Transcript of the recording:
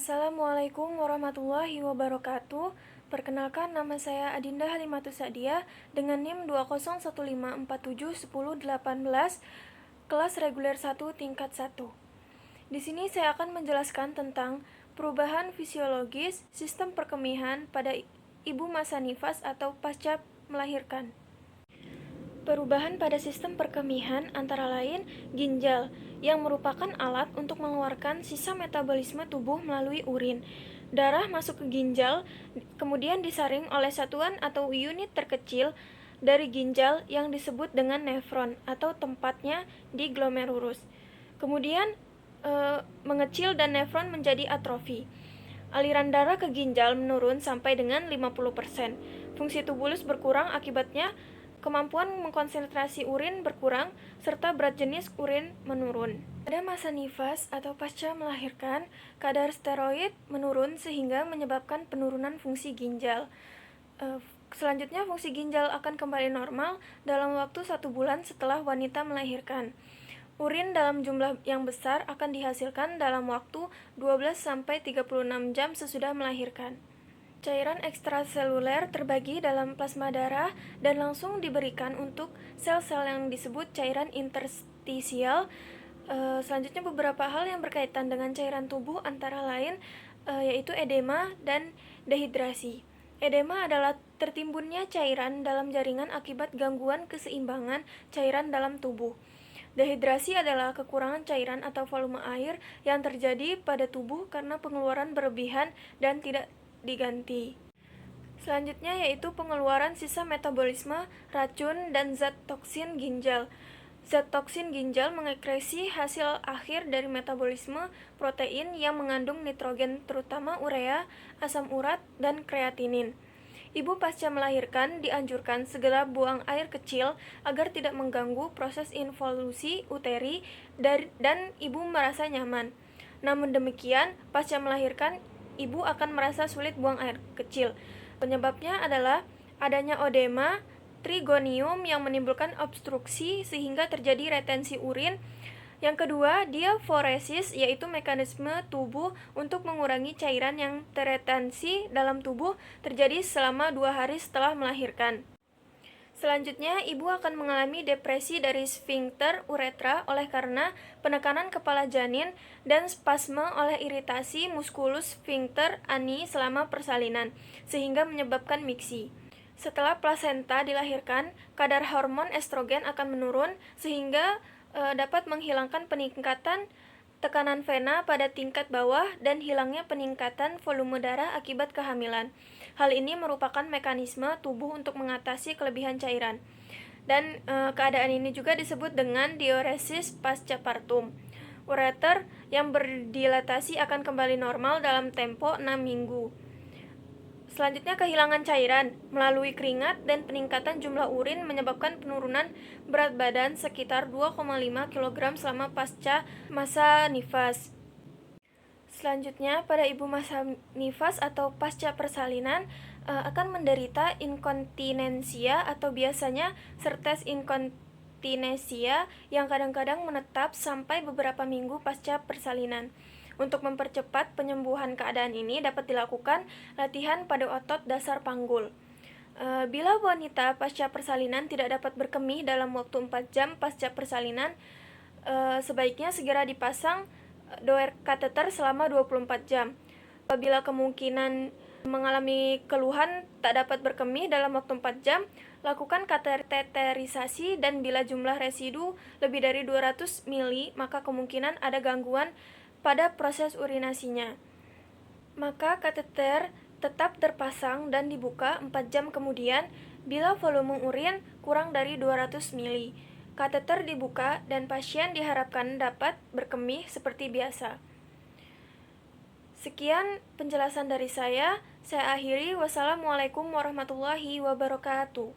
Assalamualaikum warahmatullahi wabarakatuh. Perkenalkan, nama saya Adinda Halimatus Sa'diah dengan NIM 20154710118, kelas reguler 1 tingkat 1. Di sini saya akan menjelaskan tentang perubahan fisiologis sistem perkemihan pada ibu masa nifas atau pasca melahirkan. Perubahan pada sistem perkemihan antara lain ginjal, yang merupakan alat untuk mengeluarkan sisa metabolisme tubuh melalui urin. Darah masuk ke ginjal, kemudian disaring oleh satuan atau unit terkecil dari ginjal yang disebut dengan nefron atau tempatnya di glomerulus. Kemudian mengecil dan nefron menjadi atrofi. Aliran darah ke ginjal menurun sampai dengan 50%. Fungsi tubulus berkurang, akibatnya kemampuan mengkonsentrasi urin berkurang, serta berat jenis urin menurun. Pada masa nifas atau pasca melahirkan, kadar steroid menurun sehingga menyebabkan penurunan fungsi ginjal. Selanjutnya, fungsi ginjal akan kembali normal dalam waktu 1 bulan setelah wanita melahirkan. Urin dalam jumlah yang besar akan dihasilkan dalam waktu 12-36 jam sesudah melahirkan. Cairan ekstraseluler terbagi dalam plasma darah dan langsung diberikan untuk sel-sel yang disebut cairan interstisial. Selanjutnya, beberapa hal yang berkaitan dengan cairan tubuh antara lain yaitu edema dan dehidrasi. Edema adalah tertimbunnya cairan dalam jaringan akibat gangguan keseimbangan cairan dalam tubuh. Dehidrasi adalah kekurangan cairan atau volume air yang terjadi pada tubuh karena pengeluaran berlebihan dan tidak diganti. Selanjutnya yaitu pengeluaran sisa metabolisme racun dan zat toksin ginjal. Zat toksin ginjal mengekresi hasil akhir dari metabolisme protein yang mengandung nitrogen, terutama urea, asam urat, dan kreatinin. Ibu pasca melahirkan dianjurkan segera buang air kecil agar tidak mengganggu proses involusi uteri dan ibu merasa nyaman. Namun demikian, pasca melahirkan, ibu akan merasa sulit buang air kecil. Penyebabnya adalah adanya odema trigonium yang menimbulkan obstruksi sehingga terjadi retensi urin. Yang kedua, diaforesis, yaitu mekanisme tubuh untuk mengurangi cairan yang terretensi dalam tubuh terjadi selama 2 hari setelah melahirkan. Selanjutnya, ibu akan mengalami depresi dari sfinkter uretra oleh karena penekanan kepala janin dan spasme oleh iritasi muskulus sfinkter ani selama persalinan, sehingga menyebabkan miksi. Setelah plasenta dilahirkan, kadar hormon estrogen akan menurun sehingga dapat menghilangkan peningkatan tekanan vena pada tingkat bawah dan hilangnya peningkatan volume darah akibat kehamilan. Hal ini merupakan mekanisme tubuh untuk mengatasi kelebihan cairan. Dan keadaan ini juga disebut dengan diuresis pascapartum. Ureter yang berdilatasi akan kembali normal dalam tempo 6 minggu. Selanjutnya, kehilangan cairan melalui keringat dan peningkatan jumlah urin menyebabkan penurunan berat badan sekitar 2,5 kg selama pasca masa nifas. Selanjutnya, pada ibu masa nifas atau pasca persalinan akan menderita inkontinensia atau biasanya sertes inkontinensia yang kadang-kadang menetap sampai beberapa minggu pasca persalinan. Untuk mempercepat penyembuhan keadaan ini dapat dilakukan latihan pada otot dasar panggul. Bila wanita pasca persalinan tidak dapat berkemih dalam waktu 4 jam pasca persalinan, sebaiknya segera dipasang doer kateter selama 24 jam. Apabila kemungkinan mengalami keluhan tak dapat berkemih dalam waktu 4 jam, lakukan kateterisasi, dan bila jumlah residu lebih dari 200 ml, maka kemungkinan ada gangguan pada proses urinasinya. Maka kateter tetap terpasang dan dibuka 4 jam kemudian bila volume urin kurang dari 200 ml. Kateter dibuka dan pasien diharapkan dapat berkemih seperti biasa. Sekian penjelasan dari saya akhiri. Wassalamualaikum warahmatullahi wabarakatuh.